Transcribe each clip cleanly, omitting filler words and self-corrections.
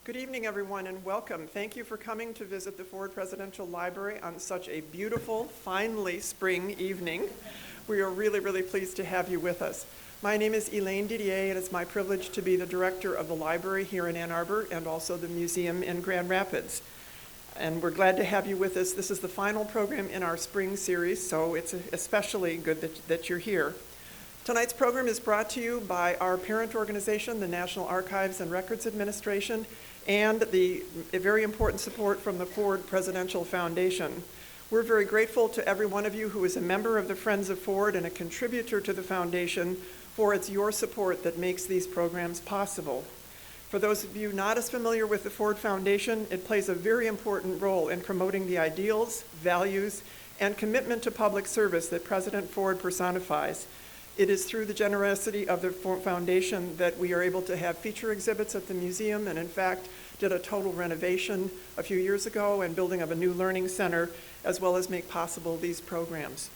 Good evening, everyone, and welcome. Thank you for coming to visit the Ford Presidential Library on such a beautiful, finally spring evening. We are really, really pleased to have you with us. My name is Elaine Didier, and it's my privilege to be the director of the library here in Ann Arbor and also the museum in Grand Rapids. And we're glad to have you with us. This is the final program in our spring series, so it's especially good that you're here. Tonight's program is brought to you by our parent organization, the National Archives and Records Administration, and a very important support from the Ford Presidential Foundation. We're very grateful to every one of you who is a member of the Friends of Ford and a contributor to the foundation, for it's your support that makes these programs possible. For those of you not as familiar with the Ford Foundation, it plays a very important role in promoting the ideals, values, and commitment to public service that President Ford personifies. It is through the generosity of the foundation that we are able to have feature exhibits at the museum, and in fact did a total renovation a few years ago and building of a new learning center, as well as make possible these programs.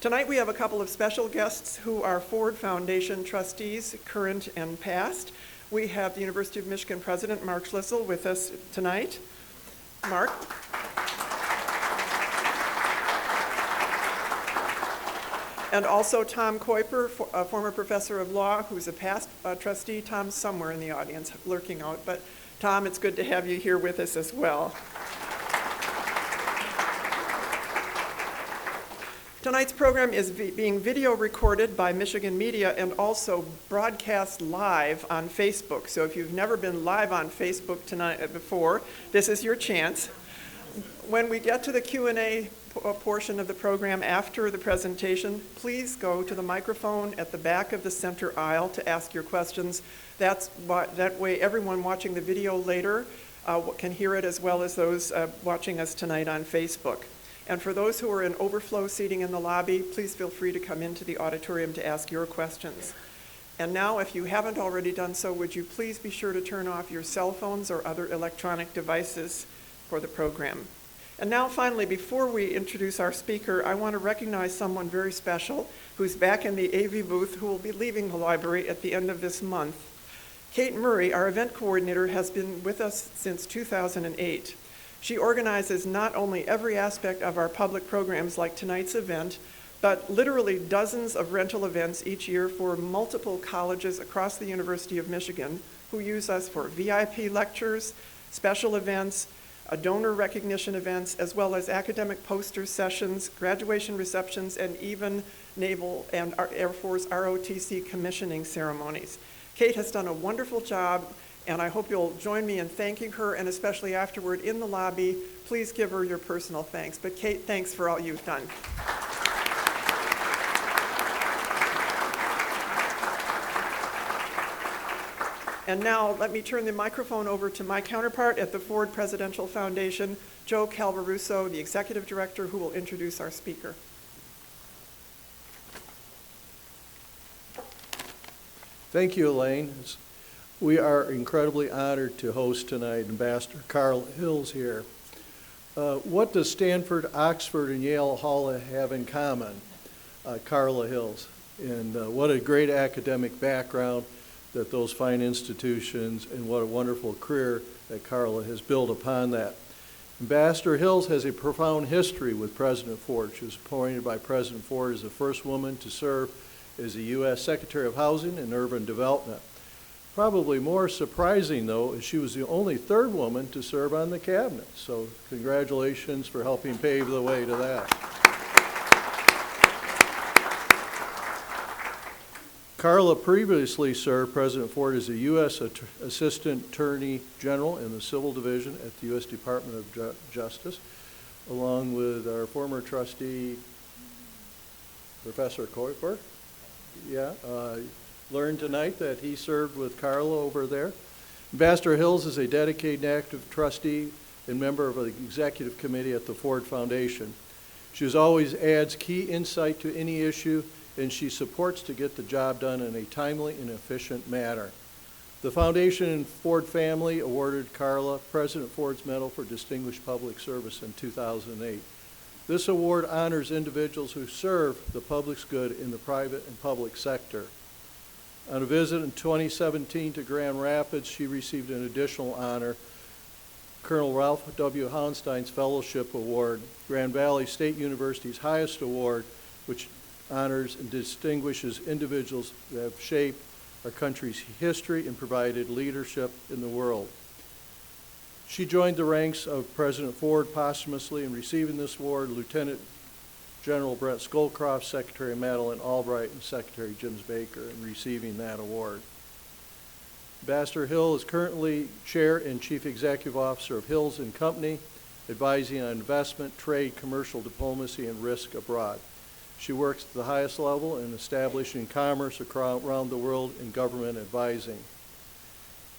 Tonight we have a couple of special guests who are Ford Foundation trustees, current and past. We have the University of Michigan President Mark Schlissel with us tonight. Mark. And also Tom Kuiper, a former professor of law who's a past trustee. Tom's somewhere in the audience lurking out, but Tom, it's good to have you here with us as well. Tonight's program is being video recorded by Michigan Media and also broadcast live on Facebook. So if you've never been live on Facebook tonight before, this is your chance. When we get to the Q&A portion of the program after the presentation, please go to the microphone at the back of the center aisle to ask your questions. That way everyone watching the video later can hear it, as well as those watching us tonight on Facebook. And for those who are in overflow seating in the lobby, please feel free to come into the auditorium to ask your questions. And now, if you haven't already done so, would you please be sure to turn off your cell phones or other electronic devices for the program. And now, finally, before we introduce our speaker, I want to recognize someone very special who's back in the AV booth, who will be leaving the library at the end of this month. Kate Murray, our event coordinator, has been with us since 2008. She organizes not only every aspect of our public programs like tonight's event, but literally dozens of rental events each year for multiple colleges across the University of Michigan who use us for VIP lectures, special events, donor recognition events, as well as academic poster sessions, graduation receptions, and even Naval and Air Force ROTC commissioning ceremonies. Kate has done a wonderful job, and I hope you'll join me in thanking her, and especially afterward in the lobby, please give her your personal thanks. But Kate, thanks for all you've done. And now let me turn the microphone over to my counterpart at the Ford Presidential Foundation, Joe Calvaruso, the executive director, who will introduce our speaker. Thank you, Elaine. We are incredibly honored to host tonight Ambassador Carla Hills here. What does Stanford, Oxford, and Yale Hall have in common? Carla Hills. And what a great academic background that those fine institutions, and what a wonderful career that Carla has built upon that. Ambassador Hills has a profound history with President Ford. She was appointed by President Ford as the first woman to serve as the U.S. Secretary of Housing and Urban Development. Probably more surprising, though, is she was the only third woman to serve on the cabinet. So congratulations for helping pave the way to that. Carla previously served President Ford as a U.S. Assistant Attorney General in the Civil Division at the U.S. Department of Justice, along with our former trustee, Professor Kuiper. Learned tonight that he served with Carla over there. Ambassador Hills is a dedicated and active trustee and member of the executive committee at the Ford Foundation. She always adds key insight to any issue, and she supports to get the job done in a timely and efficient manner. The Foundation and Ford family awarded Carla President Ford's Medal for Distinguished Public Service in 2008. This award honors individuals who serve the public's good in the private and public sector. On a visit in 2017 to Grand Rapids, she received an additional honor, Colonel Ralph W. Hounstein's Fellowship Award, Grand Valley State University's highest award, which honors and distinguishes individuals that have shaped our country's history and provided leadership in the world. She joined the ranks of President Ford posthumously in receiving this award, Lieutenant General Brett Scowcroft, Secretary Madeleine Albright, and Secretary James Baker in receiving that award. Ambassador Hill is currently Chair and Chief Executive Officer of Hills & Company, advising on investment, trade, commercial diplomacy, and risk abroad. She works at the highest level in establishing commerce around the world in government advising.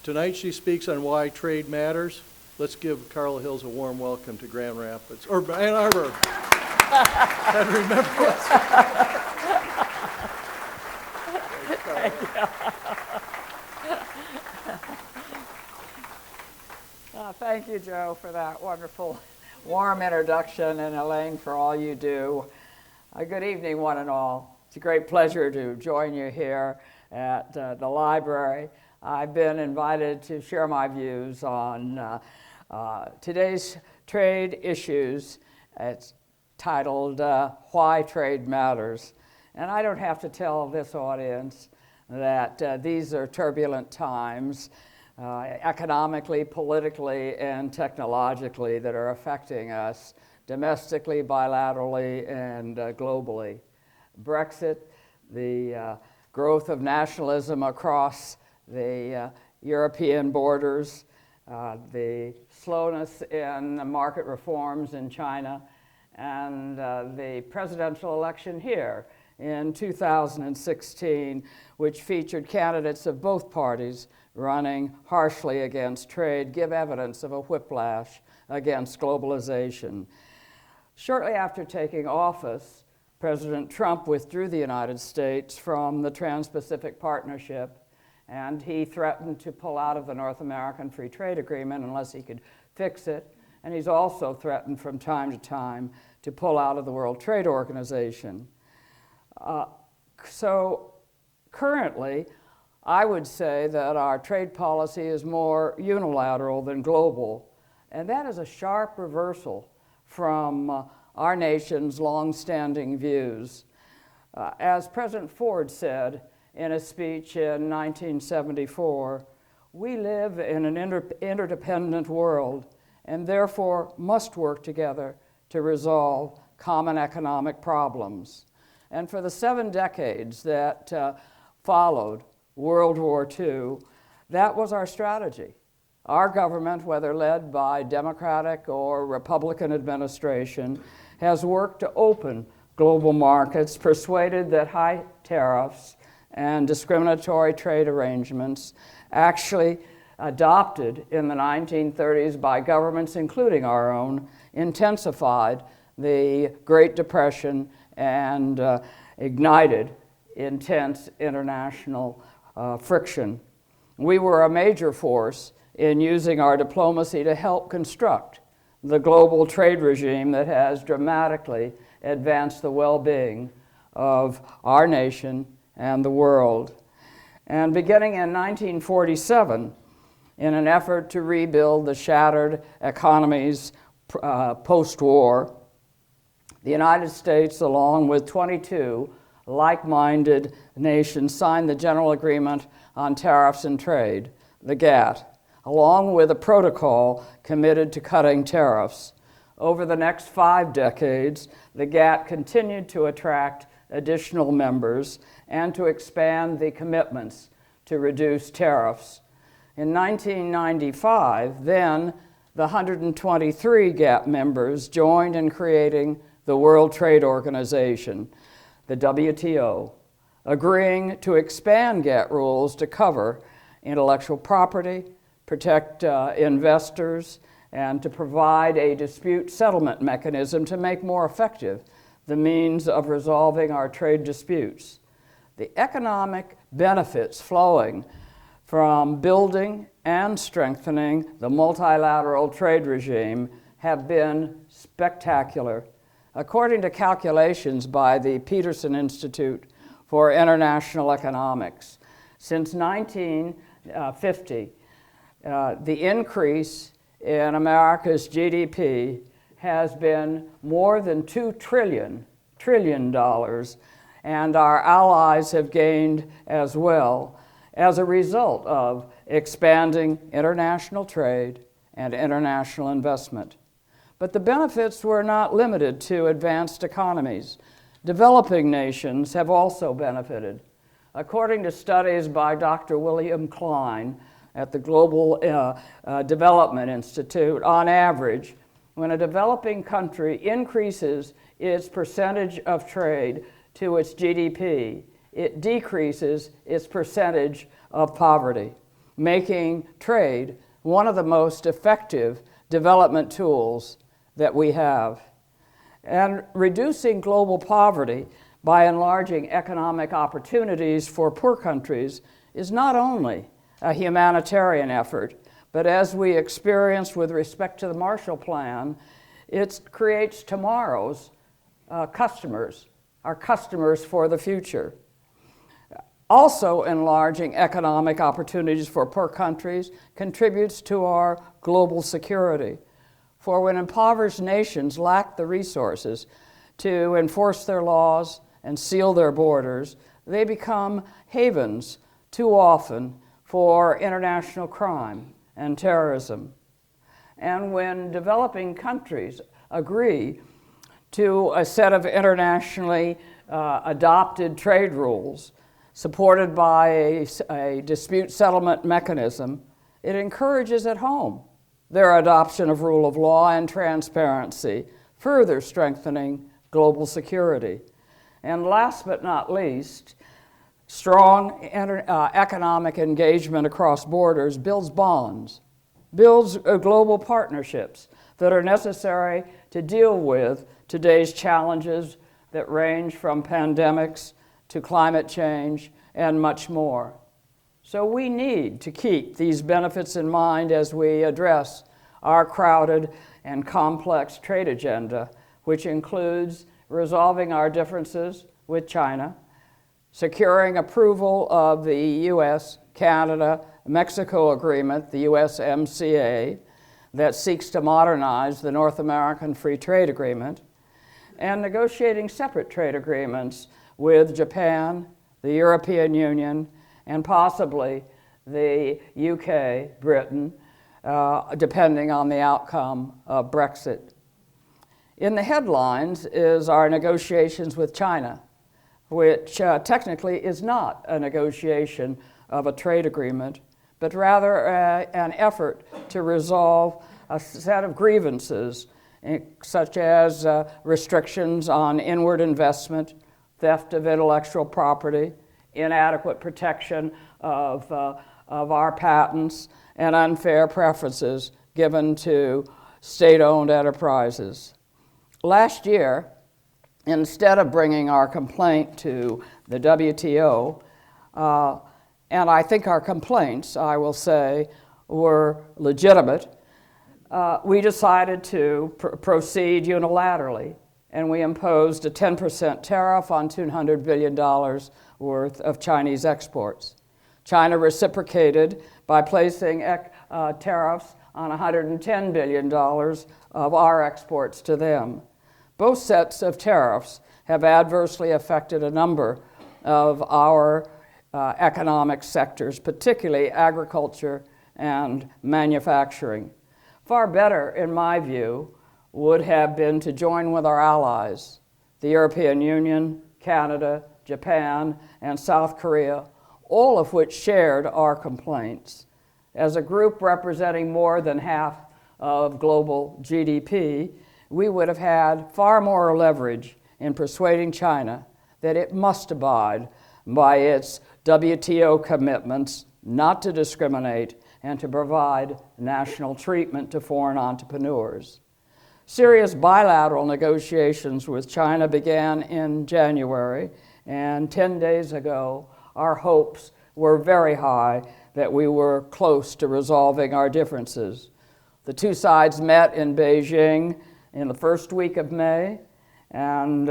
Tonight she speaks on why trade matters. Let's give Carla Hills a warm welcome to Grand Rapids, or Ann Arbor. I remember Thank you, Joe, for that wonderful, warm introduction, and Elaine, for all you do. Good evening, one and all. It's a great pleasure to join you here at the library. I've been invited to share my views on today's trade issues. It's titled Why Trade Matters. And I don't have to tell this audience that these are turbulent times, economically, politically, and technologically, that are affecting us domestically, bilaterally, and globally. Brexit, the growth of nationalism across the European borders, the slowness in market reforms in China, and the presidential election here in 2016, which featured candidates of both parties running harshly against trade, give evidence of a whiplash against globalization. Shortly after taking office, President Trump withdrew the United States from the Trans-Pacific Partnership, and he threatened to pull out of the North American Free Trade Agreement unless he could fix it. And he's also threatened from time to time to pull out of the World Trade Organization. So currently, I would say that our trade policy is more unilateral than global, and that is a sharp reversal from our nation's long-standing views. As President Ford said in a speech in 1974, we live in an interdependent world and therefore must work together to resolve common economic problems. And for the 7 decades that followed World War II, that was our strategy. Our government, whether led by Democratic or Republican administration, has worked to open global markets, persuaded that high tariffs and discriminatory trade arrangements, actually adopted in the 1930s by governments, including our own, intensified the Great Depression and ignited intense international friction. We were a major force in using our diplomacy to help construct the global trade regime that has dramatically advanced the well-being of our nation and the world. And beginning in 1947, in an effort to rebuild the shattered economies post-war, the United States, along with 22 like-minded nations, signed the General Agreement on Tariffs and Trade, the GATT, along with a protocol committed to cutting tariffs. Over the next 5 decades, the GATT continued to attract additional members and to expand the commitments to reduce tariffs. In 1995, then, the 123 GATT members joined in creating the World Trade Organization, the WTO, agreeing to expand GATT rules to cover intellectual property, protect investors, and to provide a dispute settlement mechanism to make more effective the means of resolving our trade disputes. The economic benefits flowing from building and strengthening the multilateral trade regime have been spectacular. According to calculations by the Peterson Institute for International Economics, Since 1950, the increase in America's GDP has been more than $2 trillion, and our allies have gained as well as a result of expanding international trade and international investment. But the benefits were not limited to advanced economies. Developing nations have also benefited. According to studies by Dr. William Klein at the Global Development Institute, on average, when a developing country increases its percentage of trade to its GDP, it decreases its percentage of poverty, making trade one of the most effective development tools that we have. And reducing global poverty by enlarging economic opportunities for poor countries is not only a humanitarian effort, but as we experienced with respect to the Marshall Plan, it creates tomorrow's customers, our customers for the future. Also, enlarging economic opportunities for poor countries contributes to our global security. For when impoverished nations lack the resources to enforce their laws and seal their borders, they become havens too often for international crime and terrorism. And when developing countries agree to a set of internationally adopted trade rules supported by a dispute settlement mechanism, it encourages at home their adoption of rule of law and transparency, further strengthening global security. And last but not least, strong economic engagement across borders builds bonds, builds global partnerships that are necessary to deal with today's challenges that range from pandemics to climate change and much more. So we need to keep these benefits in mind as we address our crowded and complex trade agenda, which includes resolving our differences with China, securing approval of the U.S., Canada, Mexico agreement, the USMCA, that seeks to modernize the North American Free Trade Agreement, and negotiating separate trade agreements with Japan, the European Union, and possibly the UK, Britain, depending on the outcome of Brexit. In the headlines is our negotiations with China, which technically is not a negotiation of a trade agreement, but rather an effort to resolve a set of grievances, such as restrictions on inward investment, theft of intellectual property, inadequate protection of our patents, and unfair preferences given to state-owned enterprises. Last year, instead of bringing our complaint to the WTO, and I think our complaints, I will say, were legitimate, we decided to proceed unilaterally, and we imposed a 10% tariff on $200 billion worth of Chinese exports. China reciprocated by placing tariffs on $110 billion of our exports to them. Both sets of tariffs have adversely affected a number of our economic sectors, particularly agriculture and manufacturing. Far better, in my view, would have been to join with our allies, the European Union, Canada, Japan, and South Korea, all of which shared our complaints. As a group representing more than half of global GDP, we would have had far more leverage in persuading China that it must abide by its WTO commitments not to discriminate and to provide national treatment to foreign entrepreneurs. Serious bilateral negotiations with China began in January, and 10 days ago, our hopes were very high that we were close to resolving our differences. The two sides met in Beijing in the first week of May, and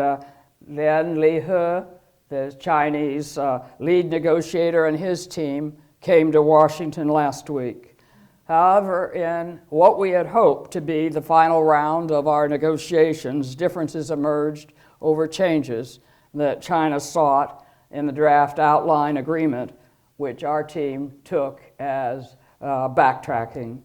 then Li He, The Chinese lead negotiator and his team came to Washington last week. However, in what we had hoped to be the final round of our negotiations, differences emerged over changes that China sought in the draft outline agreement, which our team took as backtracking.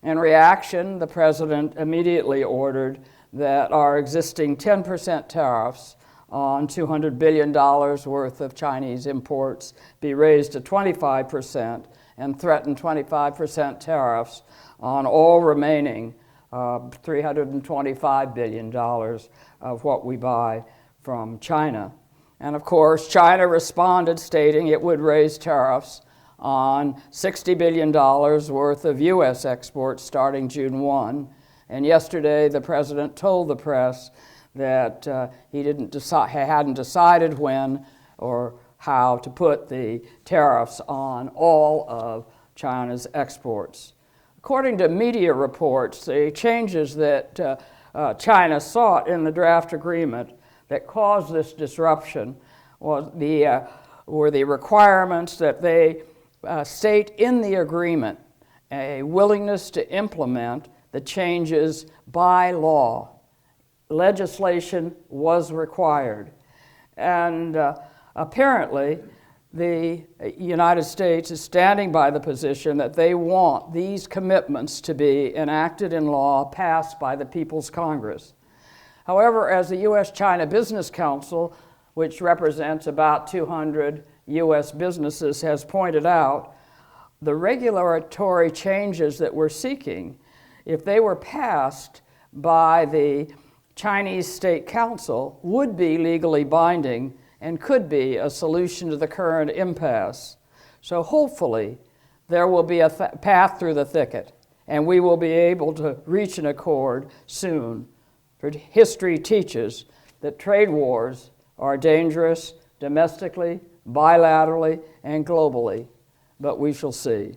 In reaction, the president immediately ordered that our existing 10% tariffs on $200 billion worth of Chinese imports be raised to 25% and threatened 25% tariffs on all remaining $325 billion of what we buy from China. And of course, China responded stating it would raise tariffs on $60 billion worth of U.S. exports starting June 1. And yesterday, the president told the press that he hadn't decided when or how to put the tariffs on all of China's exports. According to media reports, the changes that China sought in the draft agreement that caused this disruption were the requirements that they state in the agreement a willingness to implement the changes by law. Legislation was required. And apparently, the United States is standing by the position that they want these commitments to be enacted in law passed by the People's Congress. However, as the U.S.-China Business Council, which represents about 200 U.S. businesses, has pointed out, the regulatory changes that we're seeking, if they were passed by the Chinese State Council, would be legally binding and could be a solution to the current impasse. So hopefully there will be a path through the thicket, and we will be able to reach an accord soon. For history teaches that trade wars are dangerous domestically, bilaterally, and globally, but we shall see.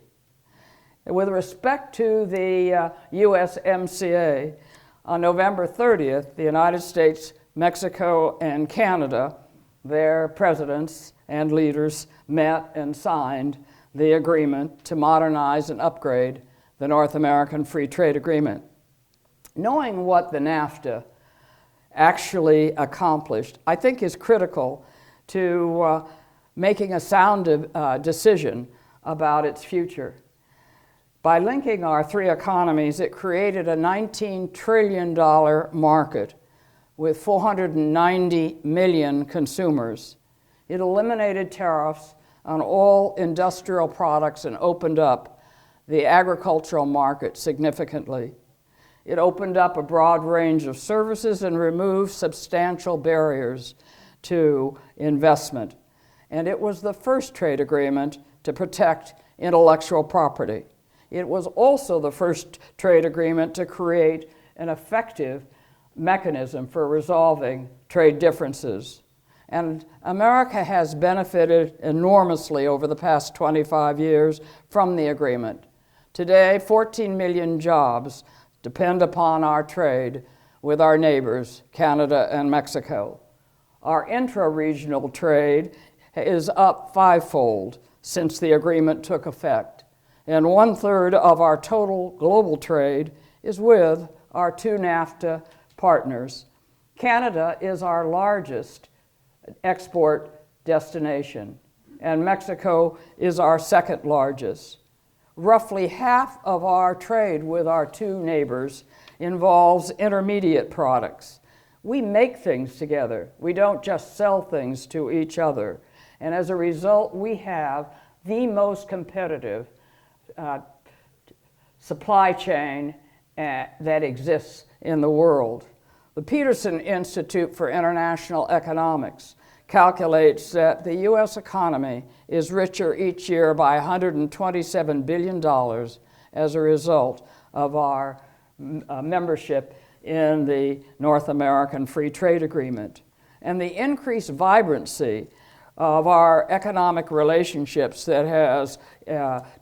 With respect to the USMCA, on November 30th, the United States, Mexico, and Canada, their presidents and leaders met and signed the agreement to modernize and upgrade the North American Free Trade Agreement. Knowing what the NAFTA actually accomplished, I think is critical to making a sound decision about its future. By linking our three economies, it created a $19 trillion market with 490 million consumers. It eliminated tariffs on all industrial products and opened up the agricultural market significantly. It opened up a broad range of services and removed substantial barriers to investment. And it was the first trade agreement to protect intellectual property. It was also the first trade agreement to create an effective mechanism for resolving trade differences. And America has benefited enormously over the past 25 years from the agreement. Today, 14 million jobs depend upon our trade with our neighbors, Canada and Mexico. Our intra-regional trade is up fivefold since the agreement took effect. And 1/3 of our total global trade is with our two NAFTA partners. Canada is our largest export destination, and Mexico is our second largest. Roughly half of our trade with our two neighbors involves intermediate products. We make things together. We don't just sell things to each other. And as a result, we have the most competitive supply chain that exists in the world. The Peterson Institute for International Economics calculates that the U.S. economy is richer each year by $127 billion as a result of our membership in the North American Free Trade Agreement. And the increased vibrancy of our economic relationships that has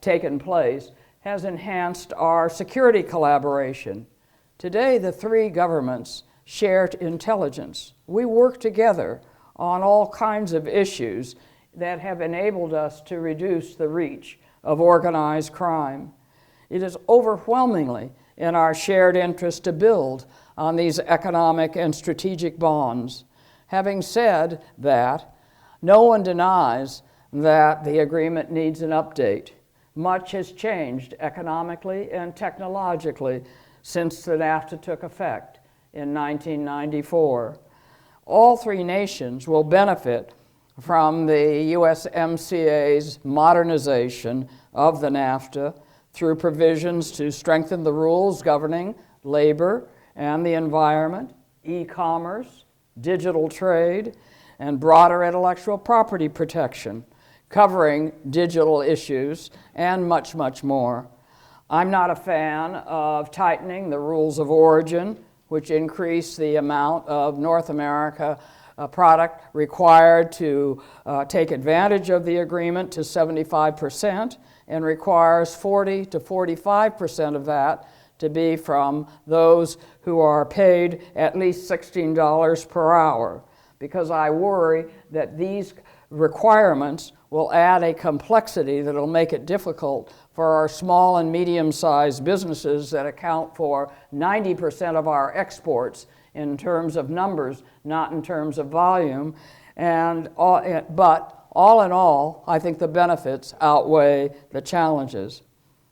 taken place has enhanced our security collaboration. Today, the three governments share intelligence. We work together on all kinds of issues that have enabled us to reduce the reach of organized crime. It is overwhelmingly in our shared interest to build on these economic and strategic bonds. Having said that, no one denies that the agreement needs an update. Much has changed economically and technologically since the NAFTA took effect in 1994. All three nations will benefit from the USMCA's modernization of the NAFTA through provisions to strengthen the rules governing labor and the environment, e-commerce, digital trade, and broader intellectual property protection, covering digital issues and much, much more. I'm not a fan of tightening the rules of origin, which increase the amount of North America product required to take advantage of the agreement to 75% and requires 40 to 45% of that to be from those who are paid at least $16 per hour, because I worry that these requirements will add a complexity that will make it difficult for our small and medium-sized businesses that account for 90% of our exports in terms of numbers, not in terms of volume. But all in all, I think the benefits outweigh the challenges.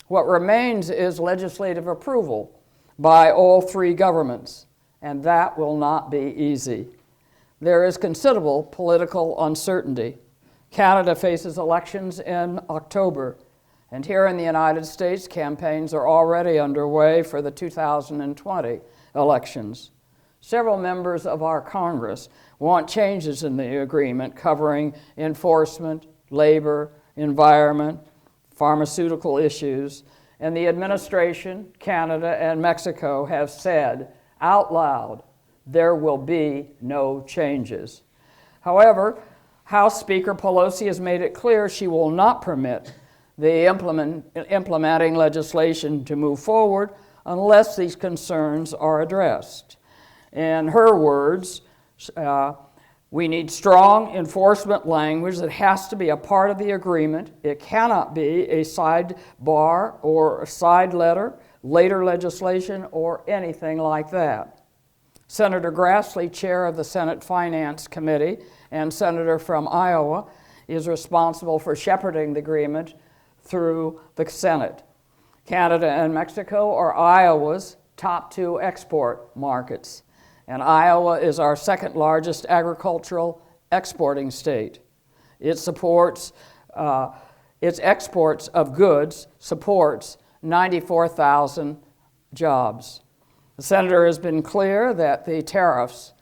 What remains is legislative approval by all three governments, and that will not be easy. There is considerable political uncertainty. Canada faces elections in October, and here in the United States, campaigns are already underway for the 2020 elections. Several members of our Congress want changes in the agreement covering enforcement, labor, environment, pharmaceutical issues, and the administration, Canada, and Mexico have said out loud, there will be no changes. However, House Speaker Pelosi has made it clear she will not permit the implementing legislation to move forward unless these concerns are addressed. In her words, we need strong enforcement language that has to be a part of the agreement. It cannot be a sidebar or a side letter, later legislation, or anything like that. Senator Grassley, chair of the Senate Finance Committee and senator from Iowa, is responsible for shepherding the agreement through the Senate. Canada and Mexico are Iowa's top two export markets, and Iowa is our second largest agricultural exporting state. It supports, its exports of goods supports 94,000 jobs. The senator has been clear that the tariffs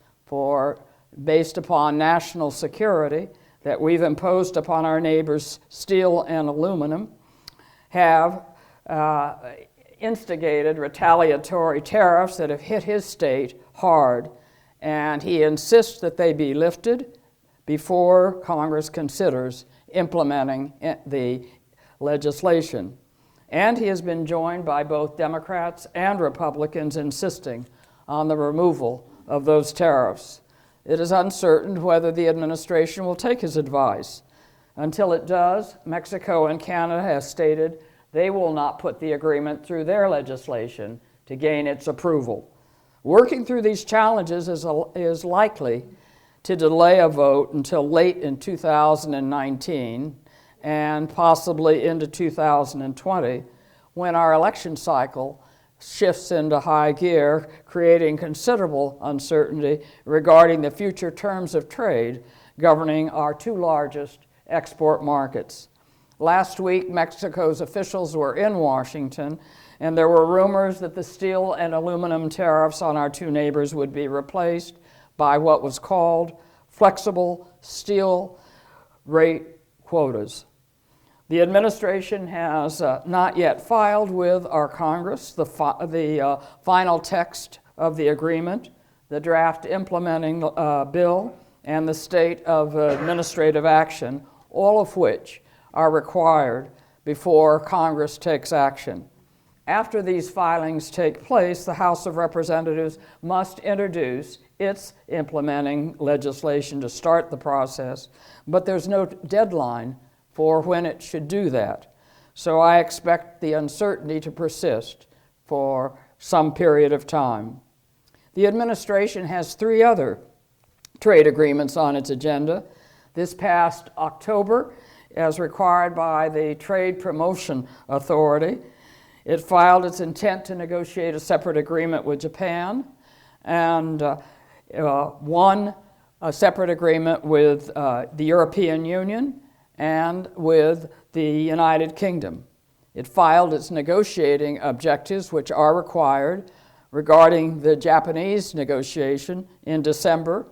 based upon national security that we've imposed upon our neighbors, steel and aluminum, have instigated retaliatory tariffs that have hit his state hard, and he insists that they be lifted before Congress considers implementing the legislation. And he has been joined by both Democrats and Republicans insisting on the removal of those tariffs. It is uncertain whether the administration will take his advice. Until it does, Mexico and Canada have stated they will not put the agreement through their legislation to gain its approval. Working through these challenges is likely to delay a vote until late in 2019 and possibly into 2020, when our election cycle shifts into high gear, creating considerable uncertainty regarding the future terms of trade governing our two largest export markets. Last week, Mexico's officials were in Washington, and there were rumors that the steel and aluminum tariffs on our two neighbors would be replaced by what was called flexible steel rate quotas. The administration has not yet filed with our Congress the final text of the agreement, the draft implementing bill, and the state of administrative action, all of which are required before Congress takes action. After these filings take place, the House of Representatives must introduce its implementing legislation to start the process, but there's no deadline for when it should do that. So I expect the uncertainty to persist for some period of time. The administration has 3 other trade agreements on its agenda. This past October, as required by the Trade Promotion Authority, it filed its intent to negotiate a separate agreement with Japan and won a separate agreement with the European Union and with the United Kingdom. It filed its negotiating objectives, which are required, regarding the Japanese negotiation in December,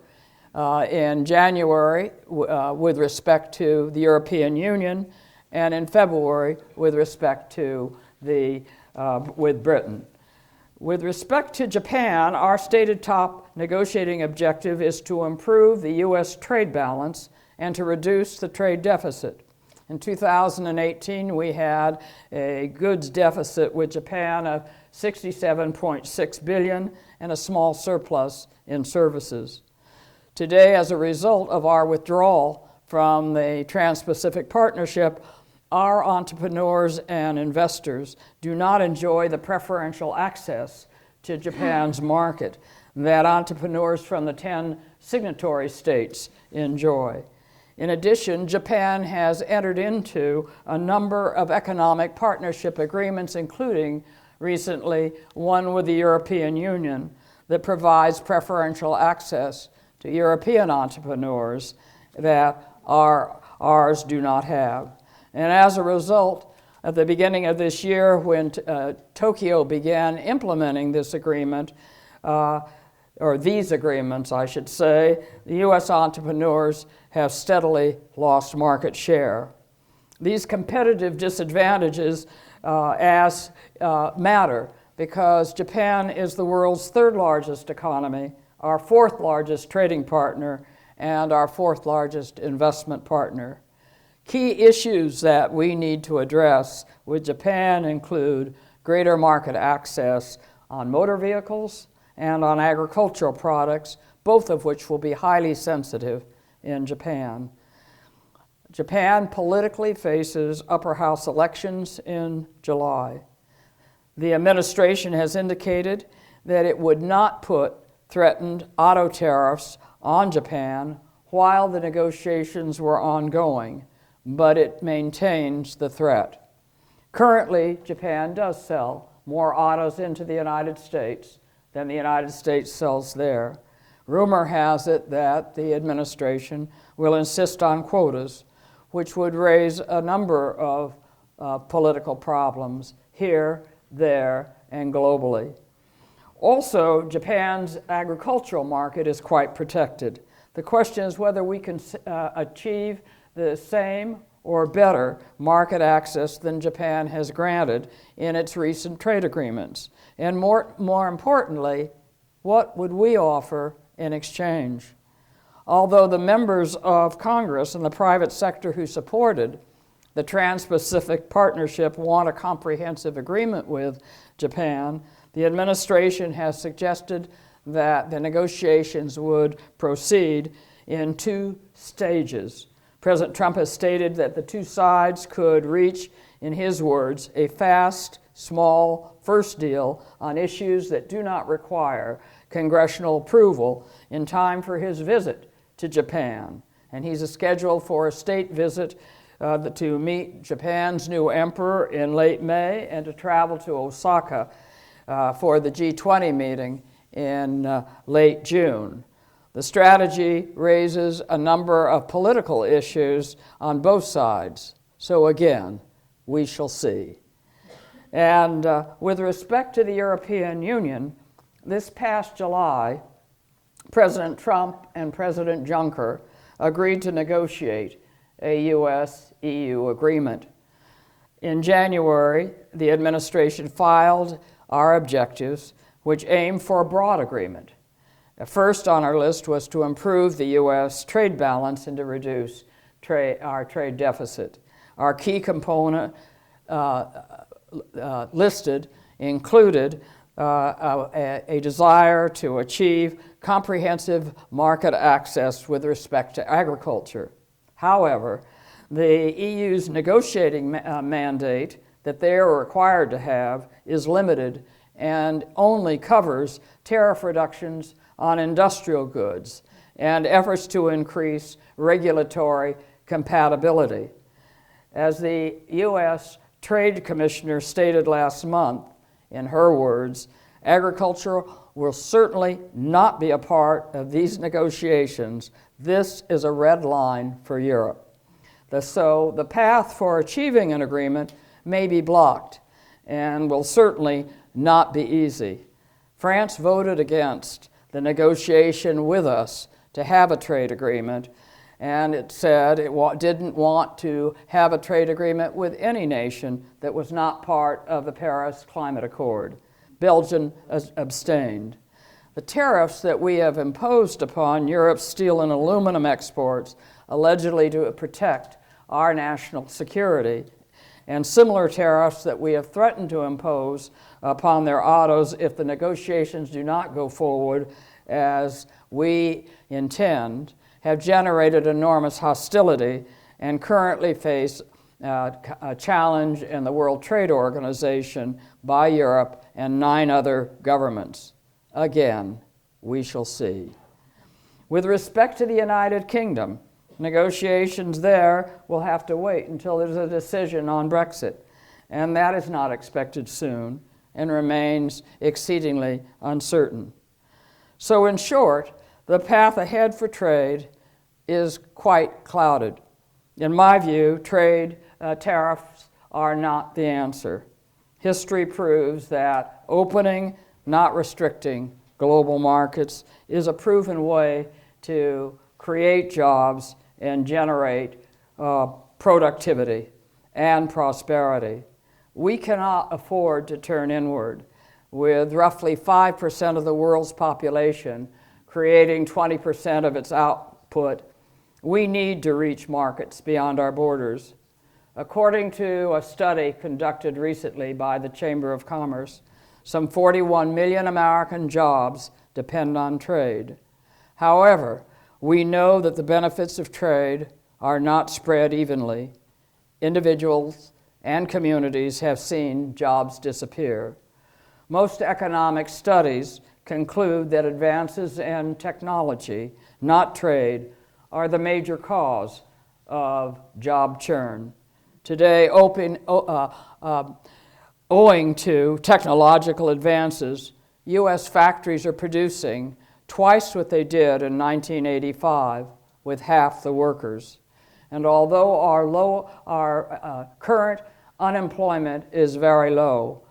in January with respect to the European Union, and in February with respect to with Britain. With respect to Japan, our stated top negotiating objective is to improve the U.S. trade balance and to reduce the trade deficit. In 2018, we had a goods deficit with Japan of $67.6 billion and a small surplus in services. Today, as a result of our withdrawal from the Trans-Pacific Partnership, our entrepreneurs and investors do not enjoy the preferential access to Japan's market that entrepreneurs from the 10 signatory states enjoy. In addition, Japan has entered into a number of economic partnership agreements, including recently one with the European Union that provides preferential access to European entrepreneurs that ours do not have. And as a result, at the beginning of this year, when Tokyo began implementing this agreement, or these agreements, I should say, the U.S. entrepreneurs have steadily lost market share. These competitive disadvantages matter because Japan is the world's 3rd largest economy, our 4th largest trading partner, and our 4th largest investment partner. Key issues that we need to address with Japan include greater market access on motor vehicles and on agricultural products, both of which will be highly sensitive in Japan. Japan politically faces upper house elections in July. The administration has indicated that it would not put threatened auto tariffs on Japan while the negotiations were ongoing, but it maintains the threat. Currently, Japan does sell more autos into the United States than the United States sells there. Rumor has it that the administration will insist on quotas, which would raise a number of political problems here, there, and globally. Also, Japan's agricultural market is quite protected. The question is whether we can achieve the same or better market access than Japan has granted in its recent trade agreements. And more importantly, what would we offer in exchange? Although the members of Congress and the private sector who supported the Trans-Pacific Partnership want a comprehensive agreement with Japan, the administration has suggested that the negotiations would proceed in 2 stages. President Trump has stated that the 2 sides could reach, in his words, a fast, small first deal on issues that do not require congressional approval in time for his visit to Japan. And he's scheduled for a state visit to meet Japan's new emperor in late May and to travel to Osaka for the G20 meeting in late June. The strategy raises a number of political issues on both sides. So again, we shall see. And with respect to the European Union, this past July, President Trump and President Juncker agreed to negotiate a U.S.-EU agreement. In January, the administration filed our objectives, which aim for a broad agreement. First on our list was to improve the U.S. trade balance and to reduce our trade deficit. Our key component listed included a desire to achieve comprehensive market access with respect to agriculture. However, the EU's negotiating mandate that they are required to have is limited and only covers tariff reductions on industrial goods and efforts to increase regulatory compatibility. As the U.S. Trade Commissioner stated last month, in her words, agriculture will certainly not be a part of these negotiations. This is a red line for Europe. So the path for achieving an agreement may be blocked and will certainly not be easy. France voted against the negotiation with us to have a trade agreement, and it said it didn't want to have a trade agreement with any nation that was not part of the Paris Climate Accord. Belgium abstained. The tariffs that we have imposed upon Europe's steel and aluminum exports, allegedly to protect our national security, and similar tariffs that we have threatened to impose upon their autos if the negotiations do not go forward as we intend, have generated enormous hostility and currently face a challenge in the World Trade Organization by Europe and 9 other governments. Again, we shall see. With respect to the United Kingdom, negotiations there will have to wait until there's a decision on Brexit, and that is not expected soon and remains exceedingly uncertain. So in short, the path ahead for trade is quite clouded. In my view, trade tariffs are not the answer. History proves that opening, not restricting, global markets is a proven way to create jobs and generate productivity and prosperity. We cannot afford to turn inward. With roughly 5% of the world's population creating 20% of its output, we need to reach markets beyond our borders. According to a study conducted recently by the Chamber of Commerce, some 41 million American jobs depend on trade. However, we know that the benefits of trade are not spread evenly. Individuals and communities have seen jobs disappear. Most economic studies conclude that advances in technology, not trade, are the major cause of job churn. Today, owing to technological advances, U.S. factories are producing twice what they did in 1985 with half the workers. And although our current unemployment is very low,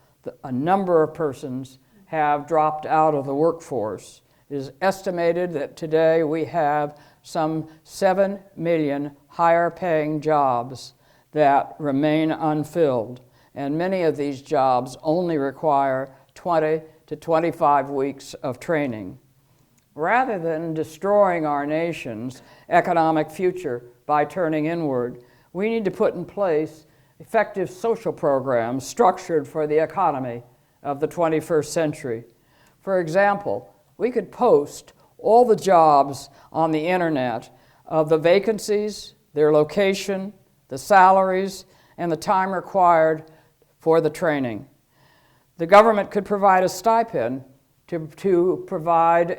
a number of persons have dropped out of the workforce. It is estimated that today we have some 7 million higher-paying jobs that remain unfilled, and many of these jobs only require 20 to 25 weeks of training. Rather than destroying our nation's economic future by turning inward, we need to put in place effective social programs structured for the economy of the 21st century. For example, we could post all the jobs on the internet of the vacancies, their location, the salaries, and the time required for the training. The government could provide a stipend to provide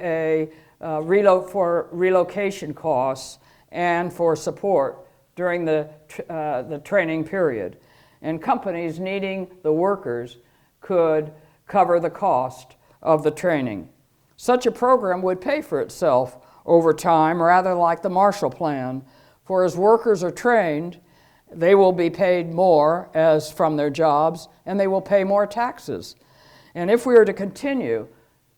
for relocation costs and for support during the training period. And companies needing the workers could cover the cost of the training. Such a program would pay for itself over time, rather like the Marshall Plan, for as workers are trained, they will be paid more as from their jobs, and they will pay more taxes. And if we are to continue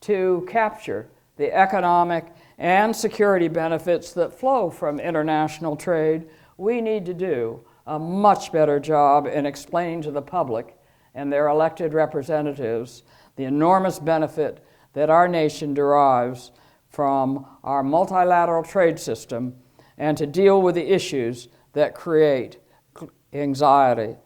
to capture the economic and security benefits that flow from international trade, we need to do a much better job in explaining to the public and their elected representatives the enormous benefit that our nation derives from our multilateral trade system and to deal with the issues that create anxiety.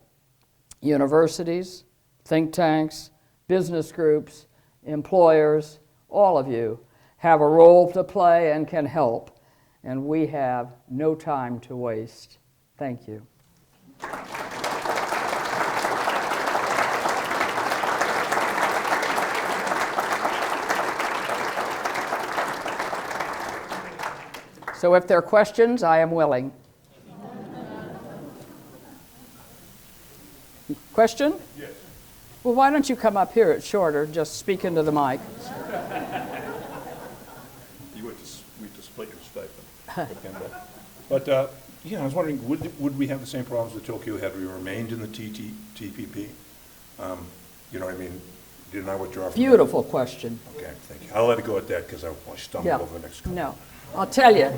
Universities, think tanks, business groups, employers, all of you have a role to play and can help. And we have no time to waste. Thank you. So if there are questions, I am willing. Question? Yes. Well, why don't you come up here? It's shorter. Just speak into the mic. You went to split your stipend. But I was wondering, would we have the same problems that Tokyo had? We remained in the TPP. You know what I mean? Didn't I withdraw from Beautiful question. that? Okay, thank you. I'll let it go at that because I stumbled over the next couple. No. I'll tell you,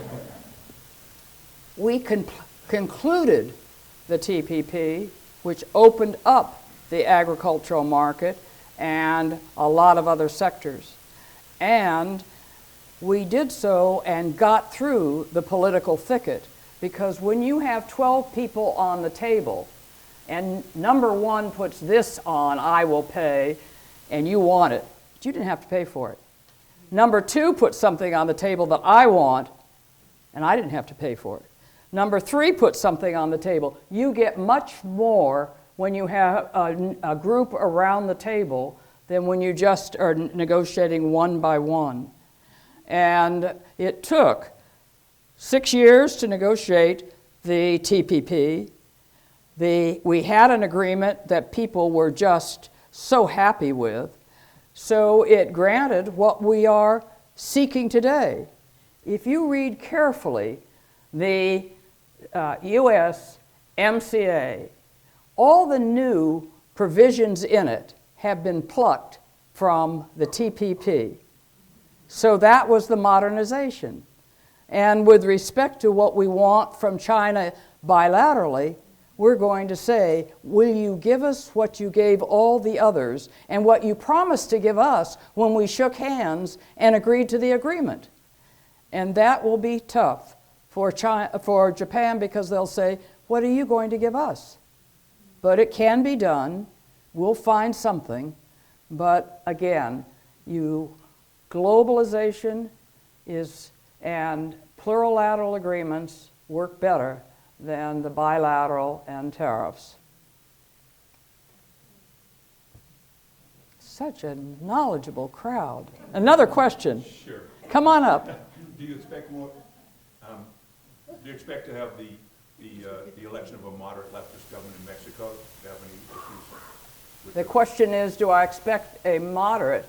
we concluded the TPP, which opened up the agricultural market and a lot of other sectors. And we did so and got through the political thicket, because when you have 12 people on the table and number one puts this on, I will pay, and you want it, but you didn't have to pay for it. Number two puts something on the table that I want, and I didn't have to pay for it. Number three puts something on the table. You get much more when you have a group around the table than when you just are negotiating one by one. And it took 6 years to negotiate the TPP. We had an agreement that people were just so happy with. So it granted what we are seeking today. If you read carefully the U.S. MCA, all the new provisions in it have been plucked from the TPP. So that was the modernization. And with respect to what we want from China bilaterally, we're going to say, will you give us what you gave all the others and what you promised to give us when we shook hands and agreed to the agreement? And that will be tough for Japan, because they'll say, what are you going to give us? But it can be done. We'll find something. But again, globalization and plurilateral agreements work better than the bilateral and tariffs. Such a knowledgeable crowd. Another question. Sure. Come on up. Do you expect more? Do you expect to have the election of a moderate leftist government in Mexico? Do you have any issues with The question is, do I expect a moderate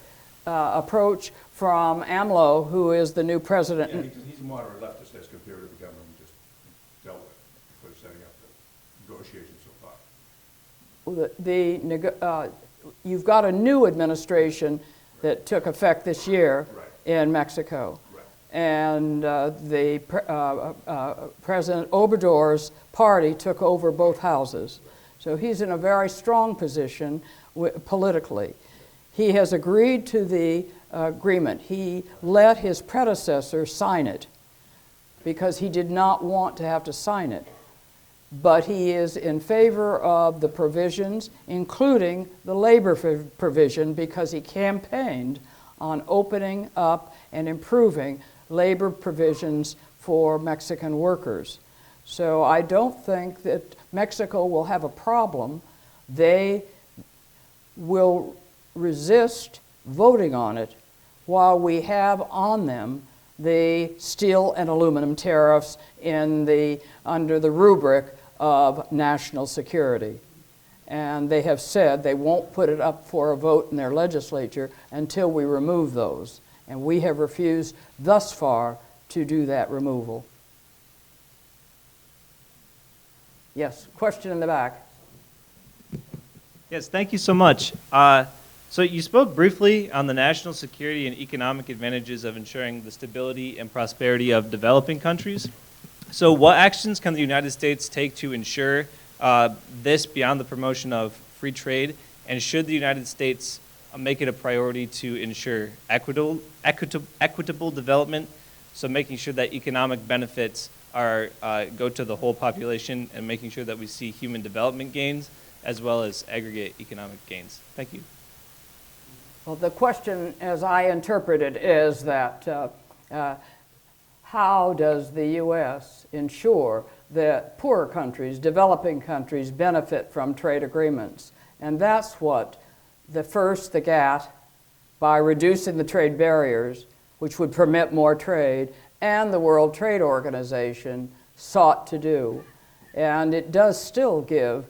approach from AMLO, who is the new president? Yeah, he's a moderate leftist as compared to the government we just dealt with for setting up the negotiations so far. You've got a new administration that took effect this year in Mexico. Right. And President Obrador's party took over both houses. So he's in a very strong position politically. He has agreed to the agreement. He let his predecessor sign it because he did not want to have to sign it. But he is in favor of the provisions, including the labor provision, because he campaigned on opening up and improving labor provisions for Mexican workers. So I don't think that Mexico will have a problem. They will resist voting on it while we have on them the steel and aluminum tariffs under the rubric of national security. And they have said they won't put it up for a vote in their legislature until we remove those. And we have refused thus far to do that removal. Yes, question in the back. Yes, thank you so much. So you spoke briefly on the national security and economic advantages of ensuring the stability and prosperity of developing countries. So what actions can the United States take to ensure this beyond the promotion of free trade? And should the United States make it a priority to ensure equitable development, so making sure that economic benefits go to the whole population and making sure that we see human development gains as well as aggregate economic gains? Thank you. Well, the question, as I interpret it, is that how does the U.S. ensure that poorer countries, developing countries, benefit from trade agreements? And that's what the GATT, by reducing the trade barriers, which would permit more trade, and the World Trade Organization sought to do. And it does still give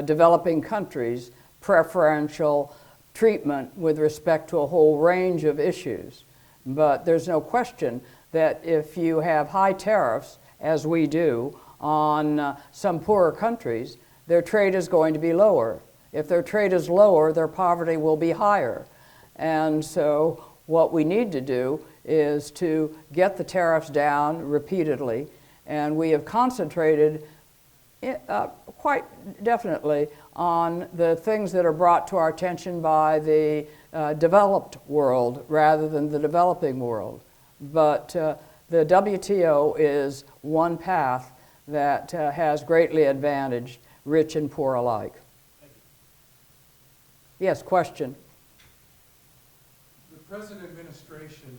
developing countries preferential treatment with respect to a whole range of issues. But there's no question that if you have high tariffs, as we do, on some poorer countries, their trade is going to be lower. If their trade is lower, their poverty will be higher. And so what we need to do is to get the tariffs down repeatedly, and we have concentrated quite definitely on the things that are brought to our attention by the developed world rather than the developing world. But the WTO is one path that has greatly advantaged rich and poor alike. Yes, question. The present administration,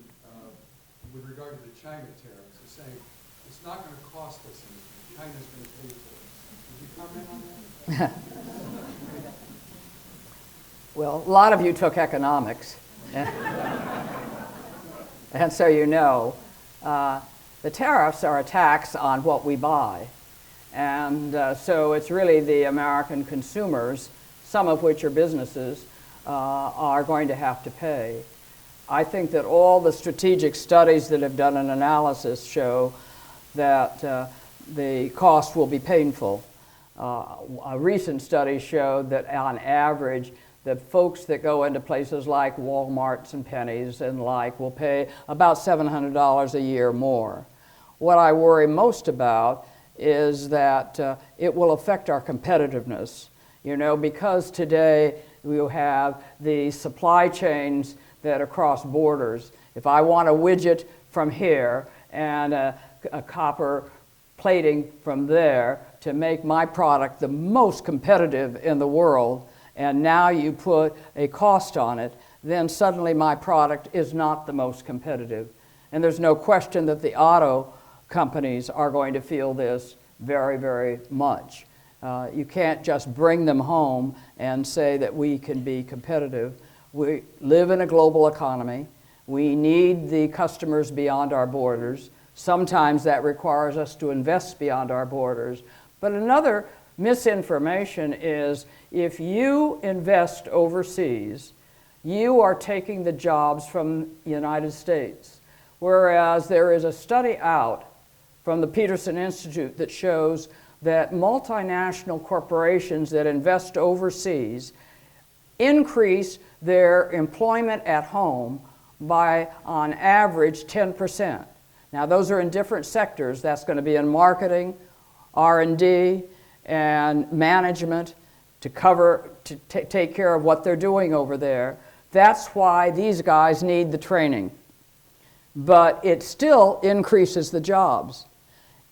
with regard to the China tariffs, is saying it's not going to cost us anything. China's going to pay for it. Would you comment on that? Well, a lot of you took economics, and so you know. The tariffs are a tax on what we buy, and so it's really the American consumers, some of which are businesses, are going to have to pay. I think that all the strategic studies that have done an analysis show that the cost will be painful. A recent study showed that on average, the folks that go into places like Walmarts and Pennies and like will pay about $700 a year more. What I worry most about is that it will affect our competitiveness. You know, because today we have the supply chains that are cross borders. If I want a widget from here and a copper plating from there to make my product the most competitive in the world, and now you put a cost on it, then suddenly my product is not the most competitive. And there's no question that the auto companies are going to feel this very, very much. You can't just bring them home and say that we can be competitive. We live in a global economy. We need the customers beyond our borders. Sometimes that requires us to invest beyond our borders. But another misinformation is if you invest overseas, you are taking the jobs from the United States. Whereas there is a study out from the Peterson Institute that shows that multinational corporations that invest overseas increase their employment at home by, on average, 10%. Now, those are in different sectors. That's going to be in marketing, R&D, and management to take care of what they're doing over there. That's why these guys need the training. But it still increases the jobs.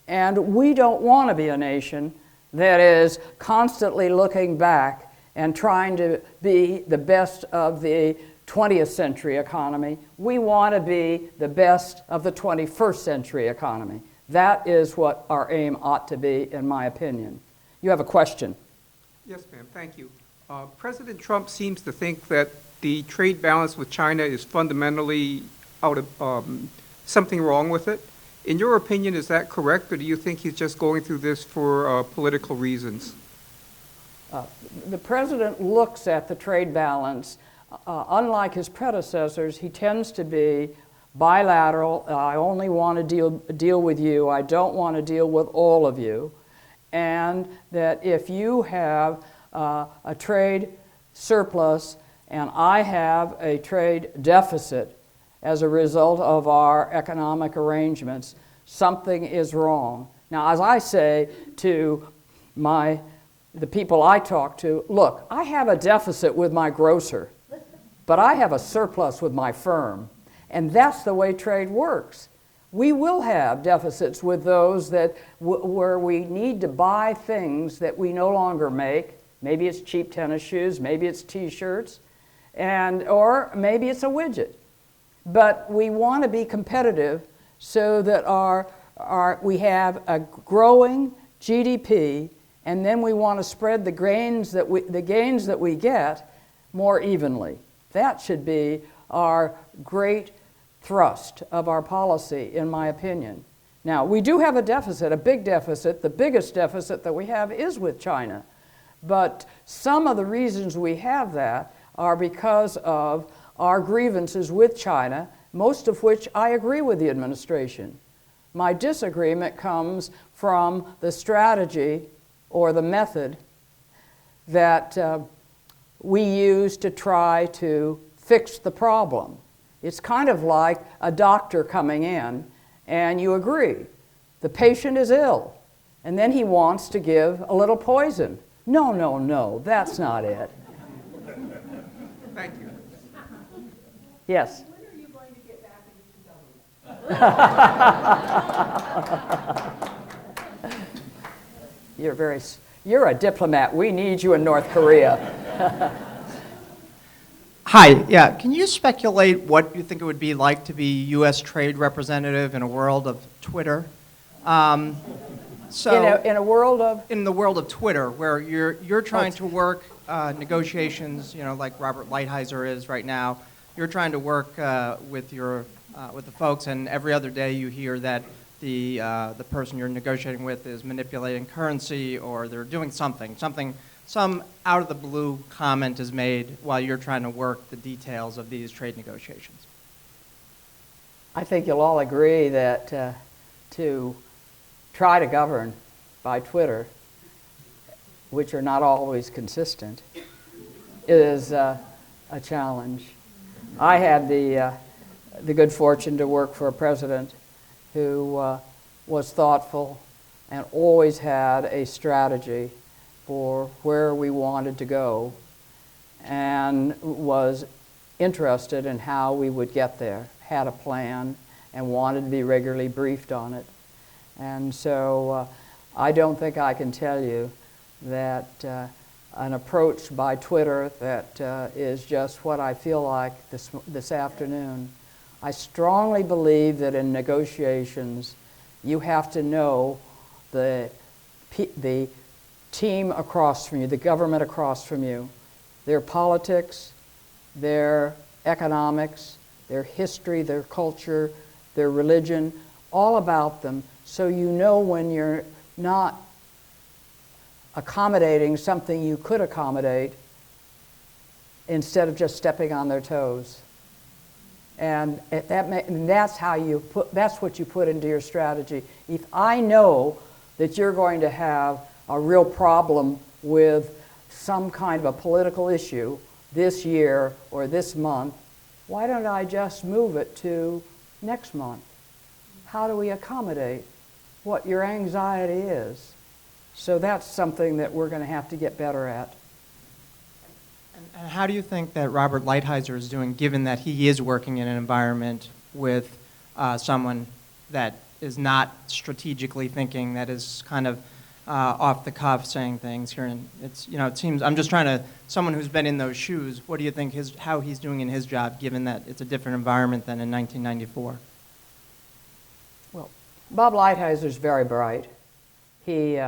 And we don't want to be a nation that is constantly looking back and trying to be the best of the 20th century economy. We want to be the best of the 21st century economy. That is what our aim ought to be, in my opinion. You have a question. Yes, ma'am. Thank you. President Trump seems to think that the trade balance with China is fundamentally out of something wrong with it. In your opinion, is that correct, or do you think he's just going through this for political reasons? The president looks at the trade balance. Unlike his predecessors, he tends to be bilateral. I only want to deal with you. I don't want to deal with all of you. And that if you have a trade surplus and I have a trade deficit as a result of our economic arrangements, something is wrong. Now, as I say to the people I talk to, look, I have a deficit with my grocer, but I have a surplus with my firm. And that's the way trade works. We will have deficits with those that where we need to buy things that we no longer make. Maybe it's cheap tennis shoes, maybe it's T-shirts. or maybe it's a widget. But we want to be competitive so that we have a growing GDP, and then we want to spread the gains that we get more evenly. That should be our great thrust of our policy, in my opinion. Now, we do have a deficit, a big deficit. The biggest deficit that we have is with China. But some of the reasons we have that are because of our grievances with China, most of which I agree with the administration. My disagreement comes from the strategy or the method that we use to try to fix the problem. It's kind of like a doctor coming in and you agree, the patient is ill, and then he wants to give a little poison. No, no, no, that's not it. Thank you. Yes? When are you going to get back into government? You're a diplomat. We need you in North Korea. Hi, yeah, can you speculate what you think it would be like to be U.S. trade representative in a world of Twitter? In a world of? In the world of Twitter, where you're trying to work negotiations, like Robert Lighthizer is right now. You're trying to work with the folks, and every other day you hear that the person you're negotiating with is manipulating currency, or they're doing something. Some out-of-the-blue comment is made while you're trying to work the details of these trade negotiations. I think you'll all agree that to try to govern by Twitter, which are not always consistent, is a challenge. I had the good fortune to work for a president who was thoughtful and always had a strategy for where we wanted to go and was interested in how we would get there, had a plan, and wanted to be regularly briefed on it. And so I don't think I can tell you that an approach by Twitter that is just what I feel like this afternoon. I strongly believe that in negotiations you have to know the team across from you, the government across from you, their politics, their economics, their history, their culture, their religion, all about them, so you know when you're not accommodating something you could accommodate instead of just stepping on their toes. And that's what you put into your strategy. If I know that you're going to have a real problem with some kind of a political issue this year or this month, why don't I just move it to next month? How do we accommodate what your anxiety is? So that's something that we're going to have to get better at. And how do you think that Robert Lighthizer is doing, given that he is working in an environment with someone that is not strategically thinking, that is kind of off the cuff saying things here? And it's, it seems, I'm just trying to, someone who's been in those shoes, what do you think how he's doing in his job, given that it's a different environment than in 1994? Well, Bob Lighthizer is very bright. He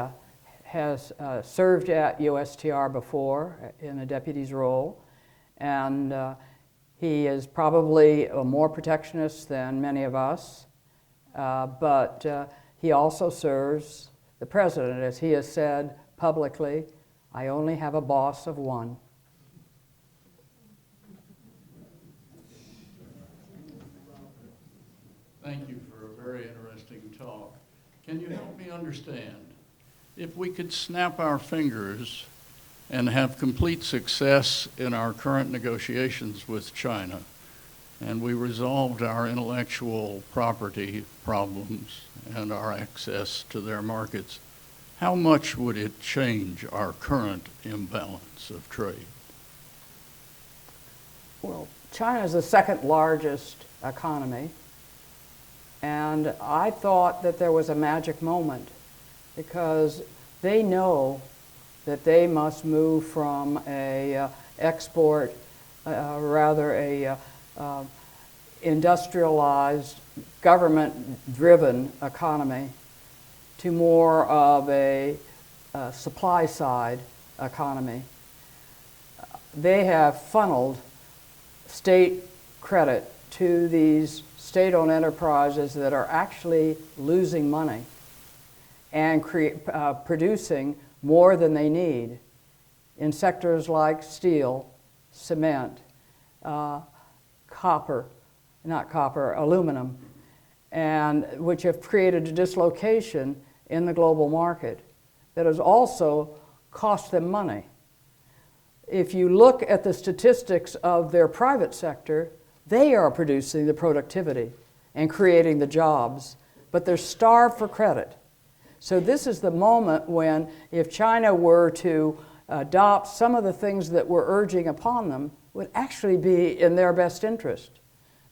has served at USTR before in a deputy's role, and he is probably more protectionist than many of us, but he also serves the president. As he has said publicly, I only have a boss of one. Thank you for a very interesting talk. Can you help me understand? If we could snap our fingers and have complete success in our current negotiations with China, and we resolved our intellectual property problems and our access to their markets, how much would it change our current imbalance of trade? Well, China is the second largest economy, and I thought that there was a magic moment, because they know that they must move from a export rather a industrialized, government-driven economy to more of a supply-side economy. They have funneled state credit to these state-owned enterprises that are actually losing money and producing more than they need in sectors like steel, cement, aluminum, and which have created a dislocation in the global market that has also cost them money. If you look at the statistics of their private sector, they are producing the productivity and creating the jobs, but they're starved for credit. So this is the moment when, if China were to adopt some of the things that we're urging upon them, would actually be in their best interest.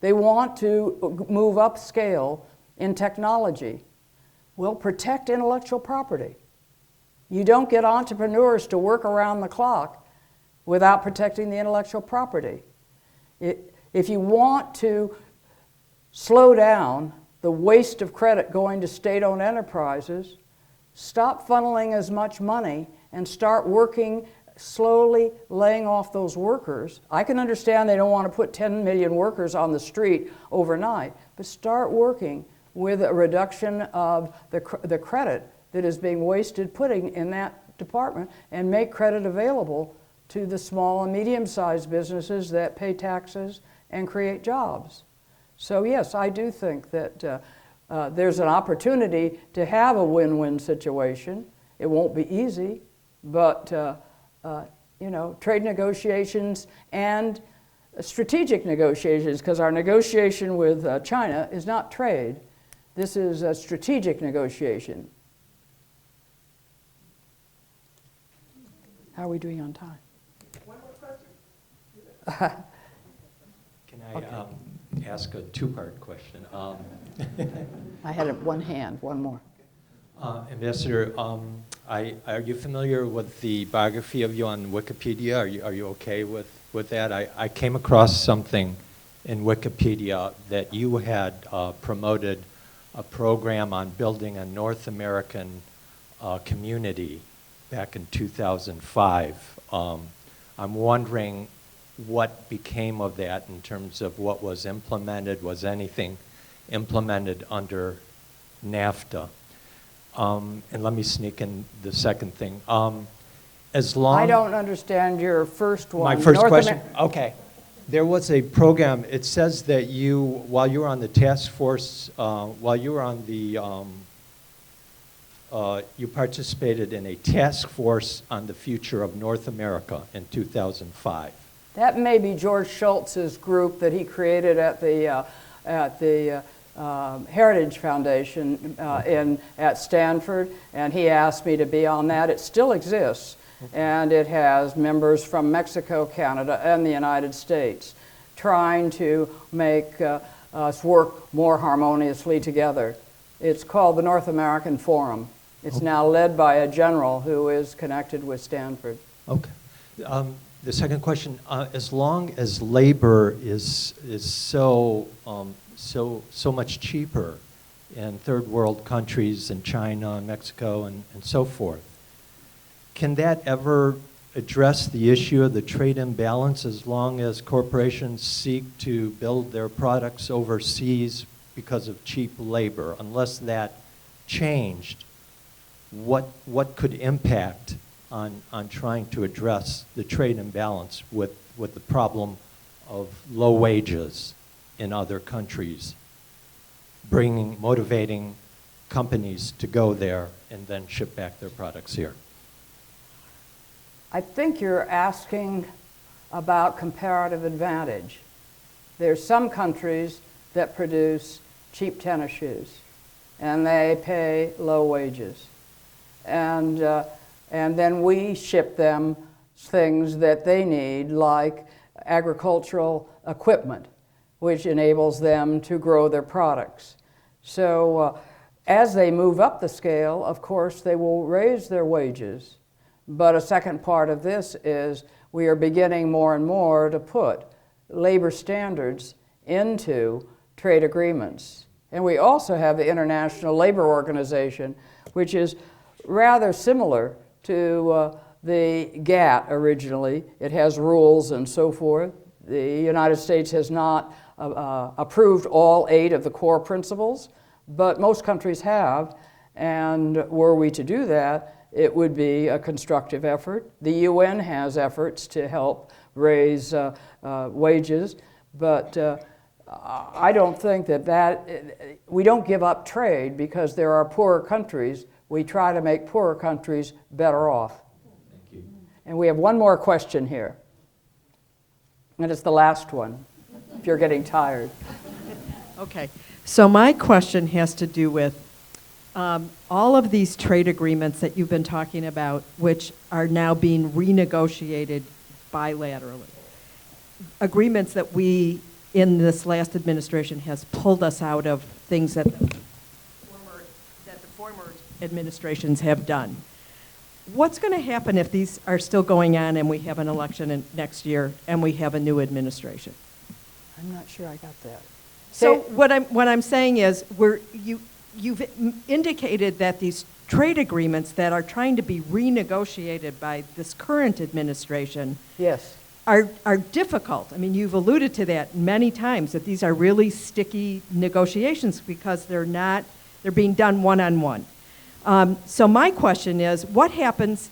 They want to move upscale in technology. Well, protect intellectual property. You don't get entrepreneurs to work around the clock without protecting the intellectual property. If you want to slow down the waste of credit going to state-owned enterprises, stop funneling as much money and start working, slowly laying off those workers. I can understand they don't want to put 10 million workers on the street overnight, but start working with a reduction of the credit that is being wasted putting in that department, and make credit available to the small and medium-sized businesses that pay taxes and create jobs. So yes, I do think that there's an opportunity to have a win-win situation. It won't be easy, but trade negotiations and strategic negotiations, because our negotiation with China is not trade. This is a strategic negotiation. How are we doing on time? One more question. Can I ask a two-part question? I had one hand, one more. Ambassador, are you familiar with the biography of you on Wikipedia? Are you okay with that? I came across something in Wikipedia that you had promoted a program on building a North American community back in 2005. I'm wondering what became of that in terms of what was implemented. Was anything implemented under NAFTA? And let me sneak in the second thing. As long I don't understand your first one. My first question? Okay. There was a program, it says that you, while you were on the task force, you participated in a task force on the future of North America in 2005. That may be George Schultz's group that he created at the Heritage Foundation at Stanford, and he asked me to be on that. It still exists, and it has members from Mexico, Canada, and the United States trying to make us work more harmoniously together. It's called the North American Forum. It's now led by a general who is connected with Stanford. Okay. The second question, as long as labor is so much cheaper in third world countries, in China and Mexico and so forth, can that ever address the issue of the trade imbalance as long as corporations seek to build their products overseas because of cheap labor? Unless that changed, what could impact on trying to address the trade imbalance with the problem of low wages in other countries, motivating companies to go there and then ship back their products here? I think you're asking about comparative advantage. There's some countries that produce cheap tennis shoes, and they pay low wages. And then we ship them things that they need, like agricultural equipment, which enables them to grow their products. So as they move up the scale, of course, they will raise their wages. But a second part of this is we are beginning more and more to put labor standards into trade agreements. And we also have the International Labor Organization, which is rather similar to the GATT originally. It has rules and so forth. The United States has not approved all 8 of the core principles, but most countries have, and were we to do that, it would be a constructive effort. The UN has efforts to help raise wages, but I don't think we don't give up trade because there are poorer countries. We try to make poorer countries better off. Thank you. And we have one more question here, and it's the last one, if you're getting tired. Okay, so my question has to do with all of these trade agreements that you've been talking about, which are now being renegotiated bilaterally. Agreements that we, in this last administration, has pulled us out of things that the former administrations have done. What's going to happen if these are still going on and we have an election next year and we have a new administration? I'm not sure I got that. So what I'm saying is, you've indicated that these trade agreements that are trying to be renegotiated by this current administration, Yes. are difficult. I mean, you've alluded to that many times, that these are really sticky negotiations because they're being done one-on-one. So my question is, what happens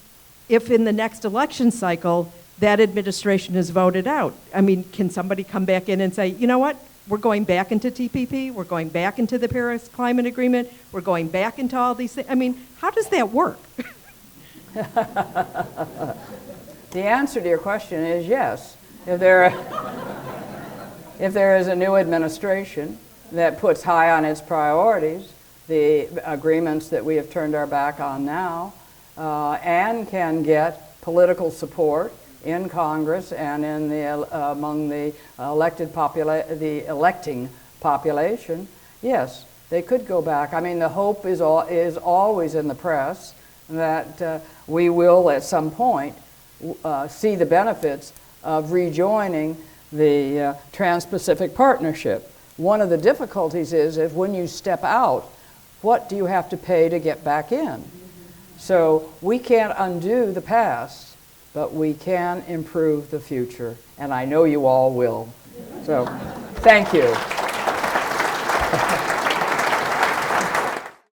if in the next election cycle that administration is voted out? I mean, can somebody come back in and say, you know what, we're going back into TPP, we're going back into the Paris Climate Agreement, we're going back into all these things? I mean, how does that work? The answer to your question is yes. If there is a new administration that puts high on its priorities the agreements that we have turned our back on now, and can get political support in Congress and in among the electing population, yes, they could go back. I mean, the hope is always in the press that we will at some point see the benefits of rejoining the Trans-Pacific Partnership. One of the difficulties is if when you step out, what do you have to pay to get back in? So we can't undo the past, but we can improve the future, and I know you all will. So thank you.